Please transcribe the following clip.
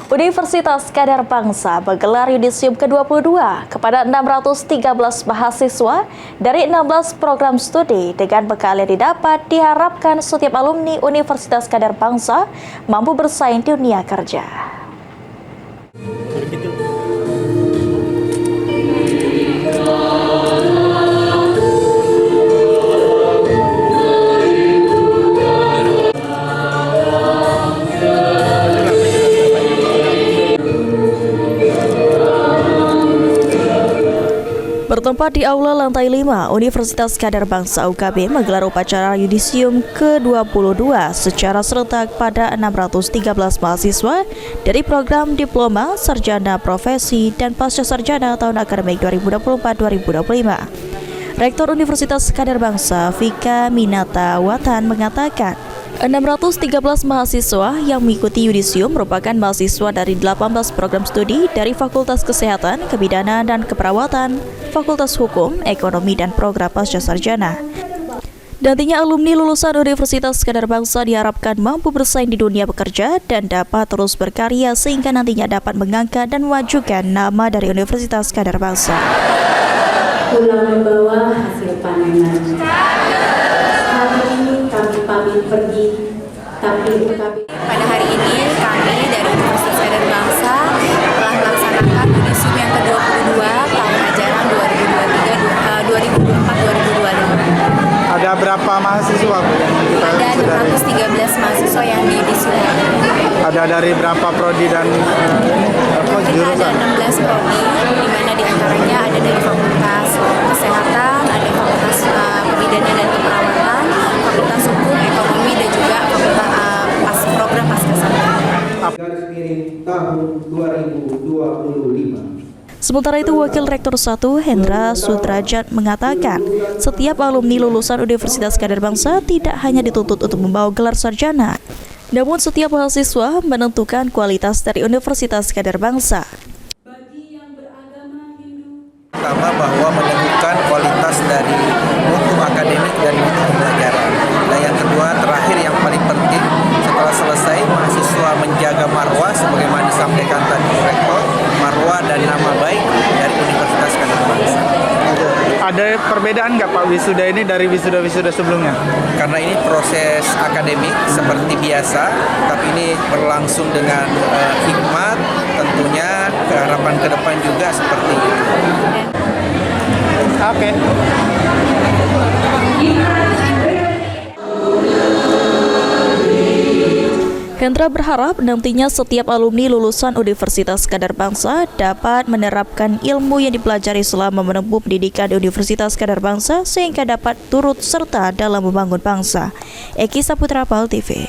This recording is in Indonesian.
Universitas Kadar Bangsa menggelar yudisium ke-22 kepada 613 mahasiswa dari 16 program studi. Dengan bekal yang didapat, diharapkan setiap alumni Universitas Kadar Bangsa mampu bersaing di dunia kerja. Bertempat di Aula Lantai 5, Universitas Kadar Bangsa UKB menggelar upacara yudisium ke-22 secara serentak pada 613 mahasiswa dari program Diploma, Sarjana Profesi, dan Pasca Sarjana tahun akademik 2024-2025. Rektor Universitas Kadar Bangsa, Vika Minata Watan mengatakan, 613 mahasiswa yang mengikuti yudisium merupakan mahasiswa dari 18 program studi dari Fakultas Kesehatan, Kebidanan, dan Keperawatan, Fakultas Hukum, Ekonomi, dan Program Pasca Sarjana. Nantinya alumni lulusan Universitas Kadar Bangsa diharapkan mampu bersaing di dunia bekerja dan dapat terus berkarya sehingga nantinya dapat mengangkat dan memajukan nama dari Universitas Kadar Bangsa. Pulang membawa hasil panenan. Hari ini kami pamit pergi, tapi UKB. Pada hari ini kami dari Universitas Kadar Bangsa telah melaksanakan yudisium yang ke-22 tahun ajaran 2024-2025. Ada berapa mahasiswa? Ada 613 mahasiswa yang diyudisium. Ada dari berapa prodi dan Kita ada 16 prodi, di mana diantaranya ada dari Fakultas Kesehatan, ada Fakultas Kebidanan dan Keperawatan, Fakultas Hukum, Ekonomi, dan juga Fakultas Program Pasca Sarjana. Garis miring tahun 2025. Sementara itu, Wakil Rektor 1 Hendra Sudrajat mengatakan, setiap alumni lulusan Universitas Kadar Bangsa tidak hanya dituntut untuk membawa gelar sarjana, namun setiap mahasiswa menentukan kualitas dari Universitas Kadar Bangsa. Pertama, bahwa menemukan kualitas dari mutu akademik dan mutu pembelajaran. Dan yang kedua, terakhir yang paling penting, setelah selesai mahasiswa menjaga marwah sebagaimana disampaikan tadi Rektor, marwah dan nama baik dari Universitas Kadar Bangsa. ada perbedaan nggak Pak wisuda ini dari wisuda-wisuda sebelumnya? Karena ini proses akademik seperti biasa, tapi ini berlangsung dengan hikmat, tentunya harapan ke depan juga seperti itu. Oke. Hendra berharap nantinya setiap alumni lulusan Universitas Kadar Bangsa dapat menerapkan ilmu yang dipelajari selama menempuh pendidikan di Universitas Kadar Bangsa sehingga dapat turut serta dalam membangun bangsa. Eki Saputra, PAL TV.